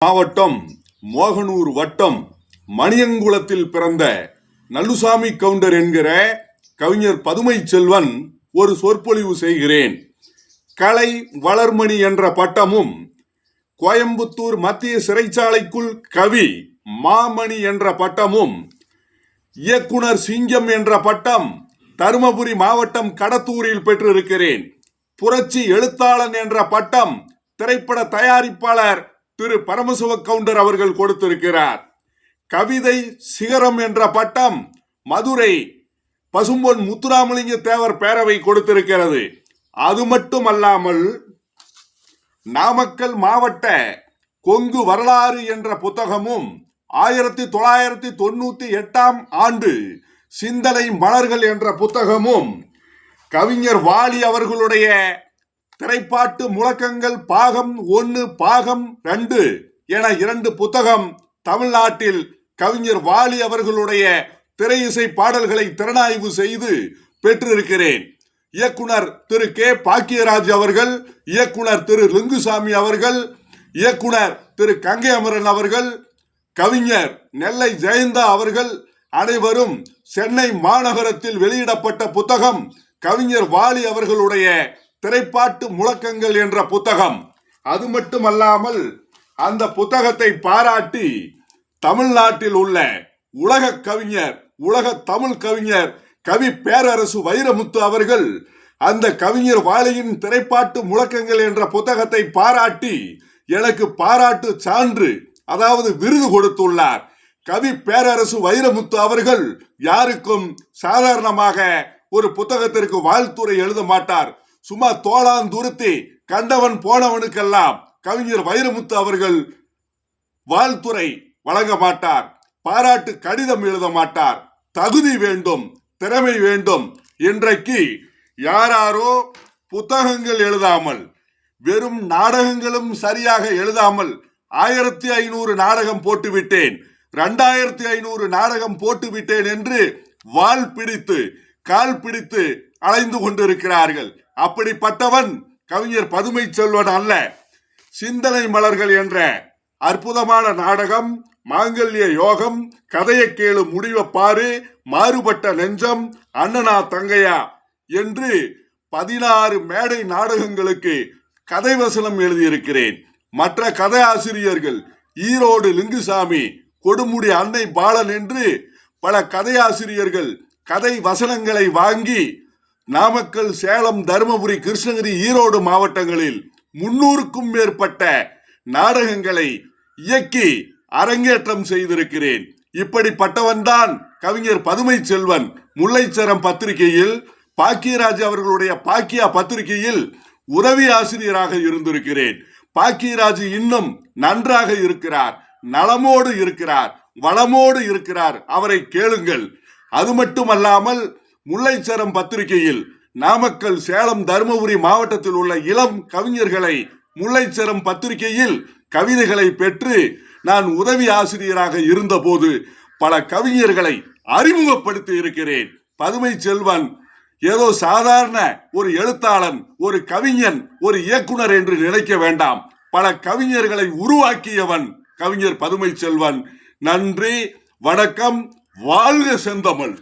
மாவட்டம் மோகனூர் வட்டம் மணியங்குளத்தில் பிறந்த நல்லுசாமி கவுண்டர் என்கிற கவிஞர் பதுமை செல்வன் ஒரு சொற்பொழிவு செய்கிறேன். கலை வளர்மணி என்ற பட்டமும், கோயம்புத்தூர் மத்திய சிறைச்சாலைக்குள் கவி மாமணி என்ற பட்டமும், இயக்குனர் சிங்கம் என்ற பட்டம் தருமபுரி மாவட்டம் கடத்தூரில் பெற்றிருக்கிறேன். புரட்சி எழுத்தாளன் என்ற பட்டம் திரைப்பட தயாரிப்பாளர் திரு பரமசிவ கவுண்டர் அவர்கள் கொடுத்திருக்கிறார். கவிதை சிகரம் என்ற பட்டம் மதுரை பசும்பொன் முத்துராமலிங்க தேவர் பேரவை கொடுத்திருக்கிறது. அது மட்டுமல்லாமல் நாமக்கல் மாவட்ட கொங்கு வரலாறு என்ற புத்தகமும், 1998 ஆண்டு சிந்தனை மலர்கள் என்ற புத்தகமும், கவிஞர் வாலி அவர்களுடைய திரைப்பாட்டு முழக்கங்கள் பாகம் 1 பாகம் 2 என 2 புத்தகம் தமிழ்நாட்டில் கவிஞர் வாலி அவர்களுடைய திரை இசை பாடல்களை திறனாய்வு செய்து பெற்றிருக்கிறேன். இயக்குனர் திரு கே பாக்கியராஜ் அவர்கள், இயக்குனர் திரு லிங்குசாமி அவர்கள், இயக்குனர் திரு கங்கை அமரன் அவர்கள், கவிஞர் நெல்லை ஜெயந்தா அவர்கள் அனைவரும் சென்னை மாநகரத்தில் வெளியிடப்பட்ட புத்தகம் கவிஞர் வாலி அவர்களுடைய திரைப்பாட்டு முழக்கங்கள் என்ற புத்தகம். அது மட்டுமல்லாமல் அந்த புத்தகத்தை பாராட்டி தமிழ்நாட்டில் உள்ள உலக கவிஞர், உலக தமிழ் கவிஞர் கவி பேரரசு வைரமுத்து அவர்கள் அந்த கவிஞர் வாலியின் திரைப்பாட்டு முழக்கங்கள் என்ற புத்தகத்தை பாராட்டி எனக்கு பாராட்டு சான்று, அதாவது விருது கொடுத்துள்ளார். கவி பேரரசு வைரமுத்து அவர்கள் யாருக்கும் சாதாரணமாக ஒரு புத்தகத்திற்கு வாழ்த்துரை எழுத மாட்டார். சும்மா தோளாந்துருத்தி கண்டவன் போனவனுக்கெல்லாம் கவிஞர் வைரமுத்து அவர்கள் வாழ்த்துரை வழங்க மாட்டார், பாராட்டு கடிதம் எழுத மாட்டார். தகுதி வேண்டும், திறமை வேண்டும். இன்றைக்கு யாராரோ புத்தகங்கள் எழுதாமல், வெறும் நாடகங்களும் சரியாக எழுதாமல் 1500 நாடகம் போட்டுவிட்டேன், 2500 நாடகம் போட்டுவிட்டேன் என்று வால் பிடித்து கால் பிடித்து அலைந்து கொண்டிருக்கிறார்கள். அப்படிப்பட்டவன் கவிஞர் பதுமை செல்வன் அல்ல. சிந்தனை மலர்கள் என்ற அற்புதமான நாடகம், மாங்கல்ய யோகம், கதையை கேளு முடிவை பாரு, மாறுபட்ட நெஞ்சம், அண்ணனா தங்கையா என்று 16 மேடை நாடகங்களுக்கு கதை வசனம் எழுதியிருக்கிறேன். மற்ற கதை ஆசிரியர்கள் ஈரோடு லிங்குசாமி, கொடுமுடி அன்னை பாலன் என்று பல கதையாசிரியர்கள் கதை வசனங்களை வாங்கி நாமக்கல், சேலம், தருமபுரி, கிருஷ்ணகிரி, ஈரோடு மாவட்டங்களில் 300க்கும் மேற்பட்ட நாடகங்களை இயக்கி அரங்கேற்றம் செய்திருக்கிறேன். இப்படிப்பட்டவன் தான் கவிஞர் பதுமை செல்வன். முல்லைச்சரம் பத்திரிகையில் பாக்கியராஜ் அவர்களுடைய பாக்கியா பத்திரிகையில் உதவி ஆசிரியராக இருந்திருக்கிறேன். பாக்கியராஜ் இன்னும் நன்றாக இருக்கிறார், நலமோடு இருக்கிறார், வளமோடு இருக்கிறார். அவரை கேளுங்கள். அது மட்டுமல்லாமல் முல்லைச்சரம் பத்திரிகையில் நாமக்கல், சேலம், தருமபுரி மாவட்டத்தில் உள்ள இளம் கவிஞர்களை முல்லைச்சரம் பத்திரிகையில் கவிதைகளை பெற்று நான் உதவி ஆசிரியராக இருந்தபோது பல கவிஞர்களை அறிமுகப்படுத்தி இருக்கிறேன். பதுமை செல்வன் ஏதோ சாதாரண ஒரு எழுத்தாளன், ஒரு கவிஞன், ஒரு இயக்குனர் என்று நினைக்க வேண்டாம். பல கவிஞர்களை உருவாக்கியவன் கவிஞர் பதுமை செல்வன். நன்றி, வணக்கம், வாழ்க செந்தமிழ்.